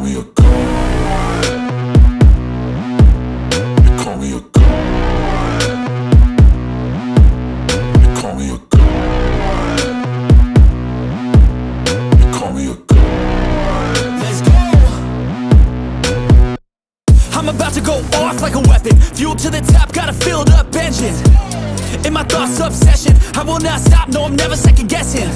me a god. They call me a god. They call me a god. They call me a god. Let's go! I'm about to go off like a weapon. Fuel to the top, got a filled up engine. In my thoughts, obsession, I will not stop, no, I'm never second guessing.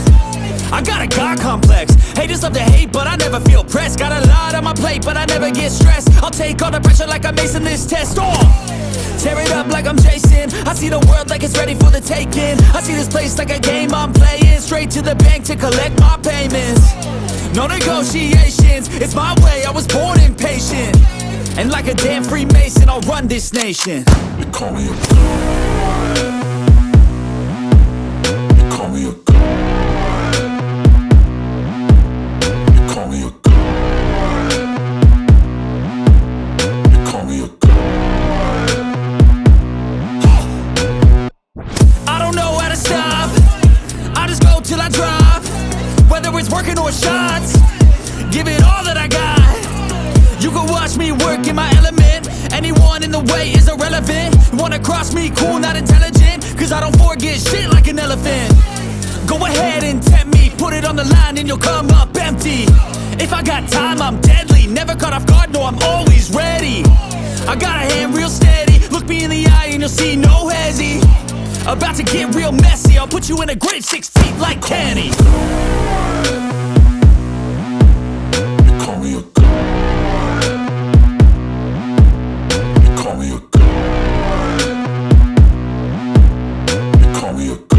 I got a God complex. Haters love to hate, but I never feel pressed. Got a lot on my plate, but I never get stressed. I'll take all the pressure like I'm acing this test. Tear it up like I'm Jason. I see the world like it's ready for the taking. I see this place like a game I'm playing. Straight to the bank to collect my payments. No negotiations, it's my way, I was born impatient. And like a damn Freemason, I'll run this nation. They call me a god. They call me a god. They call me a god. They call me a god. I don't know how to stop, I just go till I drop. Whether it's working or shots, give it all that I got. You can watch me work in my element. Anyone in the way is irrelevant. You wanna cross me, cool, not intelligent. Cause I don't forget shit like an elephant. Go ahead and tempt me, put it on the line and you'll come up empty. If I got time, I'm deadly. Never caught off guard, no, I'm always ready. I got a hand real steady. Look me in the eye and you'll see no hezzy. About to get real messy, I'll put you in a grid 6 feet like Kenny. They call me a god. They call me a god. They call me a god.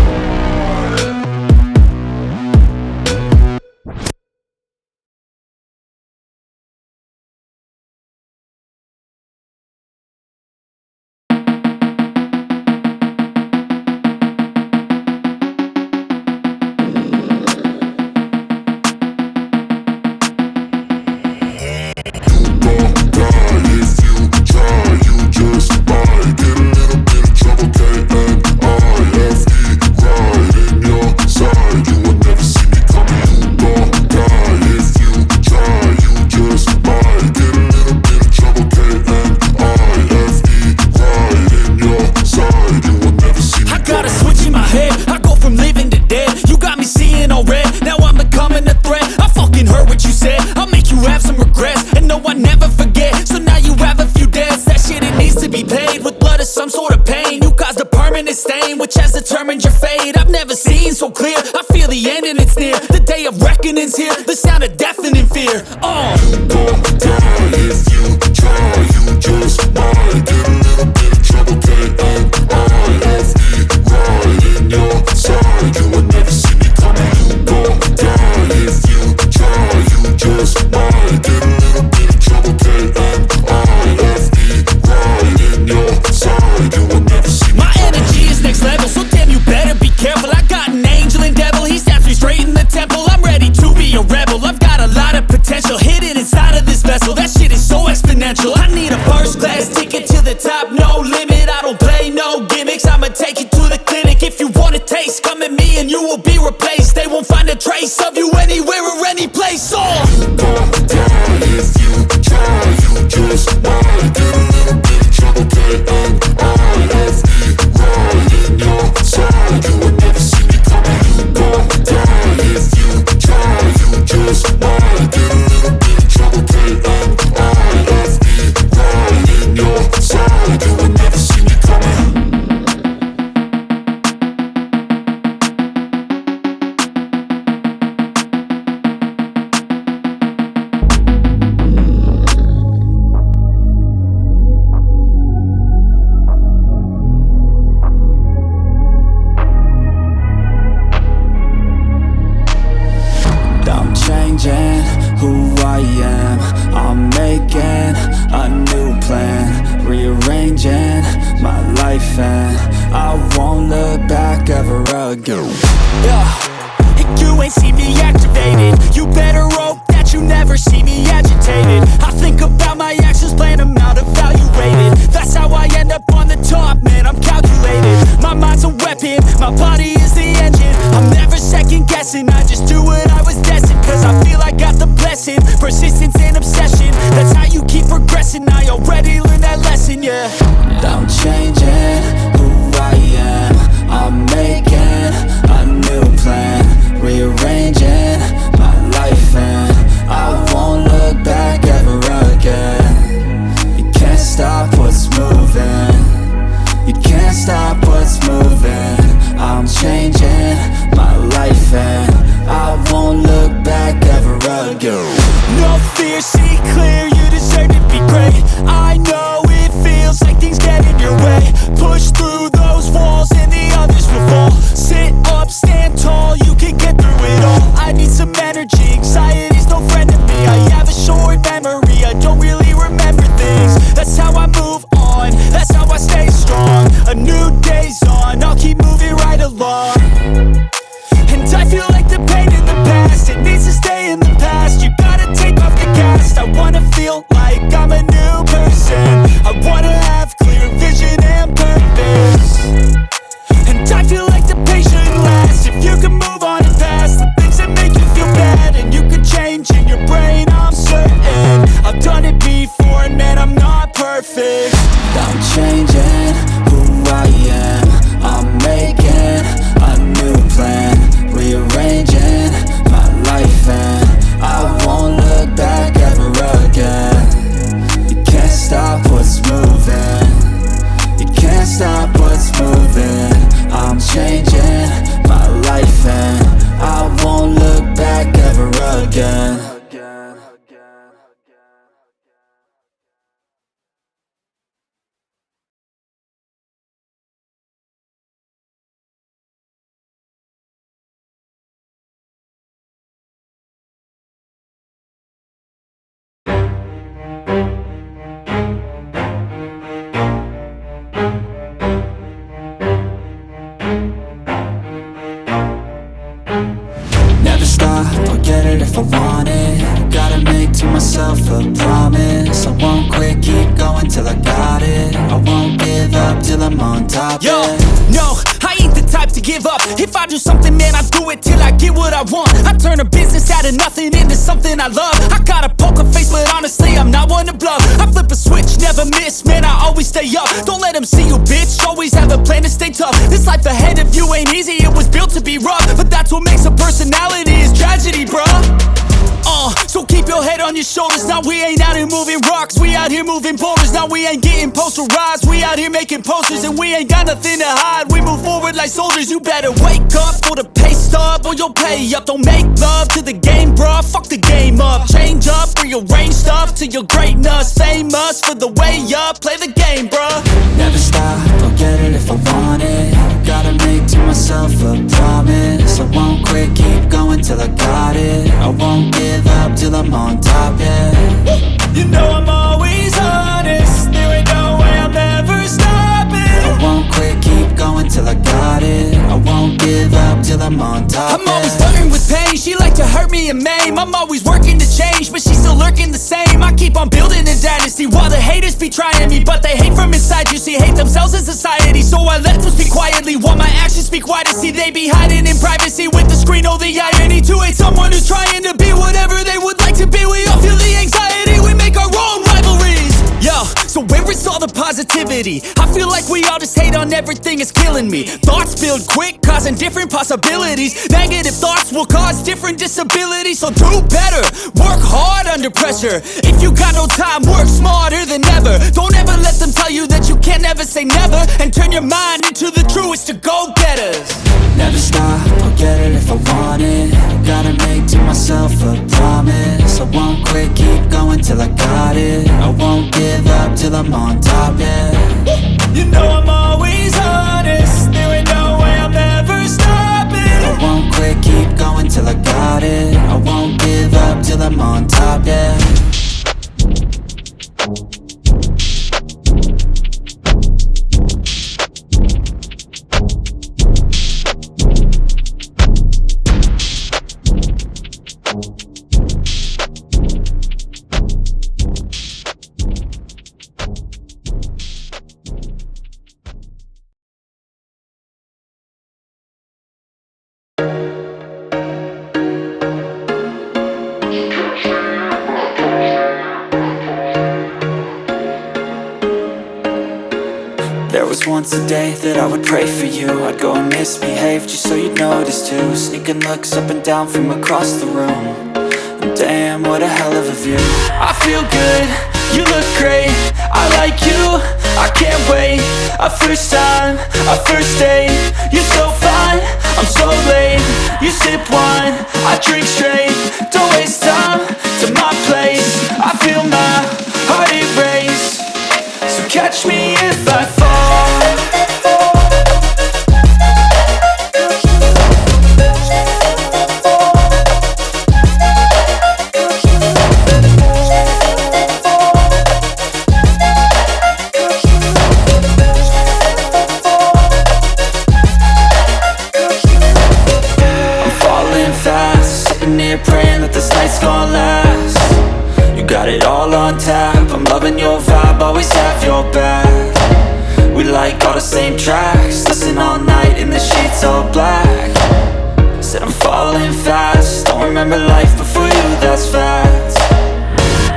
Which has determined your fate. I've never seen so clear. I feel the end and it's near. The day of reckoning's here. The sound of deafening fear. You gon' die if you try. You just might get a little bit of trouble. K-N-I-F-E, right in your side. You will never see me coming. You gon' die if you try. You just might get a little bit of trouble. K-N-I-F-E, right in your side. You will never see me. My energy is next level, so damn you better be careful. I got an angel and devil, he stabs me straight in the temple. I'm ready to be a rebel, I've got a lot of potential hidden inside of this vessel. That shit is so exponential. I need a first class ticket to the top, no limit. I don't play no gimmicks, I'ma take you to the clinic. If you want a taste, come at me and you will be replaced. They won't find a trace of you anywhere or any place. You gon' die if you try. You just might get a little bit of trouble. K-N-I-F-E, right in your side. You will never see me coming. You gon' die if you try. You just might get a little bit of trouble. K-N-I-F-E, right in your side. You will never see me coming. Who I am, I'm making a new plan, rearranging my life and I won't look back ever again. You ain't see me activated, you better hope that you never see me agitated. I think about my actions, plan them out, evaluated. That's how I end up on the top, man, I'm calculated. My mind's a weapon, my body is the engine. I'm never second guessing, I just do what I was destined. Cause I feel I got the blessing. lesson. Persistence and obsession, that's how you keep progressing. I already learned that lesson, yeah. I'm changing who I am. I'm making a new plan, rearranging my life, and I won't look back ever again. You can't stop what's moving. You can't stop what's moving. I'm changing my life and I won't look back ever again. No fear, see clear, you deserve to be great. I know it feels like things get in your way. Push through those walls and the others will fall. Sit up, stand tall, you can get through it all. I need some energy, anxiety's no friend to me. I have a short memory, I don't really remember things. That's how I move on, that's how I stay strong. A new day's on, I'll keep moving right along. And I feel like the pain in the past, it needs to stay in the past. You gotta take off the cast. I wanna feel like I'm a new person. I wanna have clear vision and purpose. And I feel like the pain shouldn't last. If you can move on and past the things that make you feel bad, and you can change in your brain, I'm certain. I've done it before and man, I'm not perfect. I'm changing who I am. I'm making a new plan, rearranging my life, and I won't look back ever again. You can't stop what's moving. You can't stop what's moving. I'm changing my life and I won't look back ever again. Never stop, I'll get it if I want it. Gotta make to myself a promise. I won't quit, keep going till I got it. I won't give up till I'm on top. Yo, no, I ain't the type to give up. If I do something, man, I do it till I get what I want. I turn a business out of nothing into something I love. I got a poker face, but honestly, I'm not one to bluff. I flip a switch, never miss, man, I always stay up. Don't let them see you, bitch, always have a plan to stay tough. This life ahead of you ain't easy, it was built to be rough. But that's what makes a personality, is tragedy, bruh. So keep your head on your shoulders. Now we ain't out here moving rocks, we out here moving boulders. Now we ain't getting posterized, we out here making posters. And we ain't got nothing to hide, we move forward like soldiers. You better wake up for the pay stub or you'll pay up. Don't make love to the game, bruh, fuck the game up. Change up, rearrange stuff to your greatness. Famous for the way up, play the game, bruh. Never stop, I'll get it if I want it. Gotta make to myself a promise. I won't quit, keep going till I got it. I won't give up till I'm on top, yeah. You know I'm always honest, there ain't no way I'm ever stopping. I won't quit, keep going till I got it. I won't give up till I'm on top, I'm always flirting with pain, she like to hurt me and maim. I'm always working to change, but she's still lurking the same. I keep on building a dynasty while the haters be trying me. But they hate from inside, you see, hate themselves in society. So I let them speak quietly while my actions speak wider. See, they be hiding in privacy with the screen, oh the irony. To hate someone who's trying to be whatever they would like to be. We all feel the anxiety, we make our own rivalries. Yo, so where is all the positivity? I feel like we all just hate on everything, it's killing me. Thoughts build quick, causing different possibilities. Negative thoughts will cause different disabilities. So do better, work hard under pressure. If you got no time, work smarter than ever. Don't ever let them tell you that you can't never say never. And turn your mind into the truest of go-getters. Never stop, I'll get it if I want it. Gotta make to myself a promise. I won't quit, keep going till I got it. I won't give up till I'm on top, yeah. You know I'm always honest, there ain't no way I'm ever stopping. I won't quit, keep going till I got it. I won't give up till I'm on top, yeah. was once a day that I would pray for you. I'd go and misbehave just so you'd notice too. Sneaking looks up and down from across the room. And damn, what a hell of a view. I feel good, you look great, I like you, I can't wait. A first time, a first date. You're so fine, I'm so late. You sip wine, I drink straight. Don't waste time to my place. I feel my heart erase. So catch me if I fall. Praying that this night's gonna last. You got it all on tap, I'm loving your vibe, always have your back. We like all the same tracks, listen all night in the sheets all black. Said I'm falling fast, don't remember life before you, that's fact.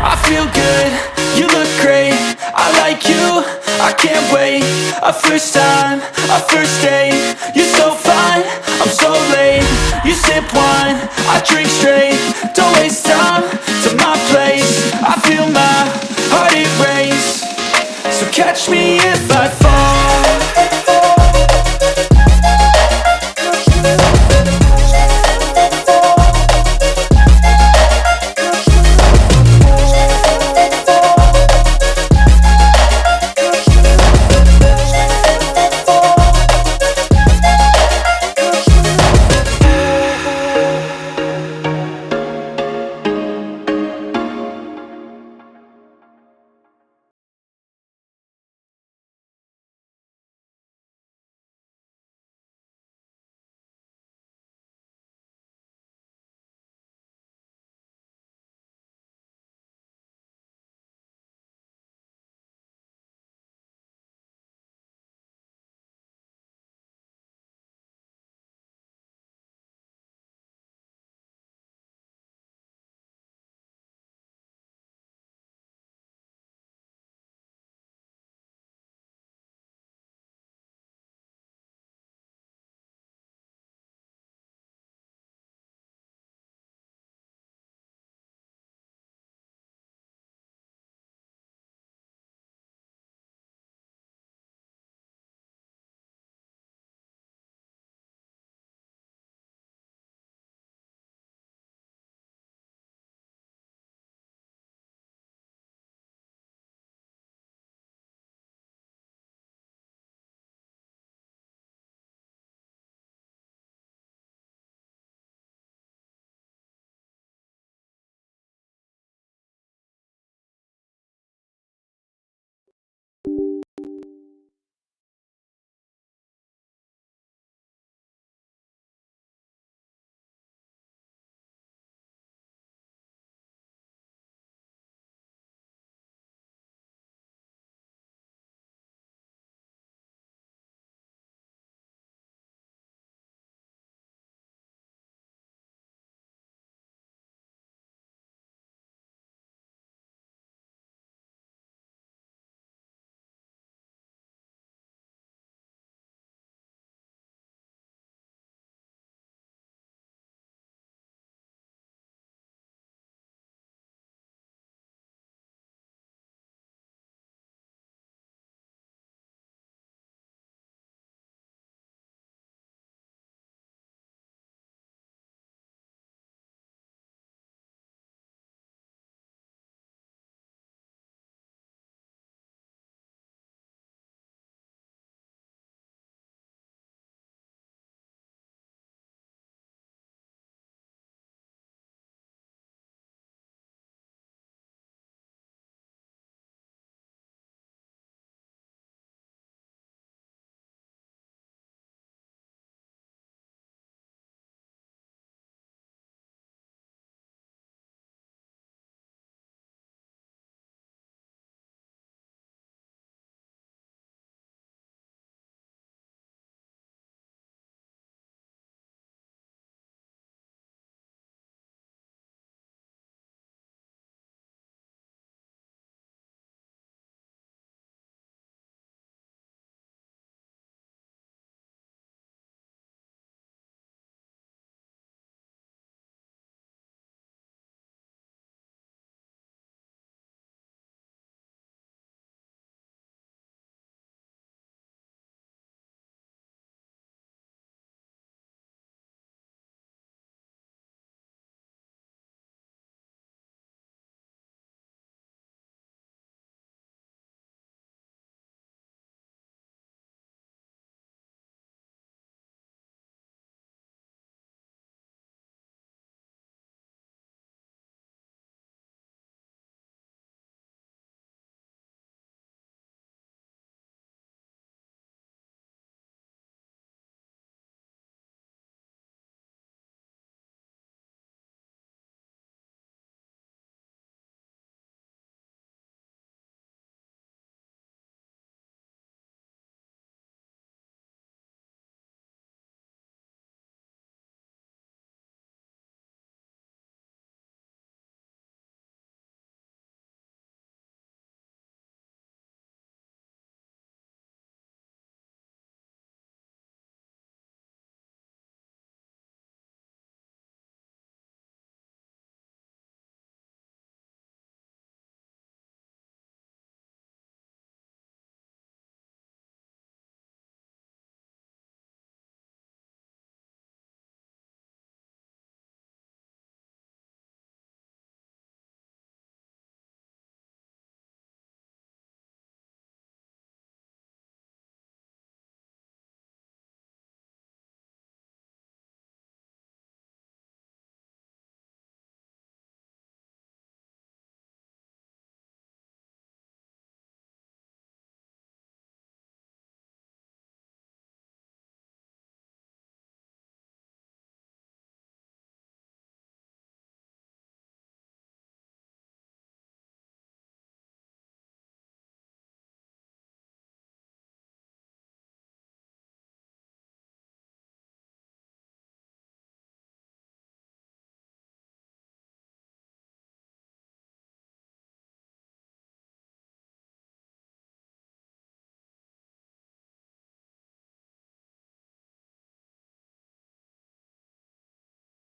I feel good, you look great, I like you, I can't wait. A first time, a first date. You're so fine, I'm so late. You sip wine, I drink straight. Don't waste time to my place. I feel my heart erase. So catch me if I fall.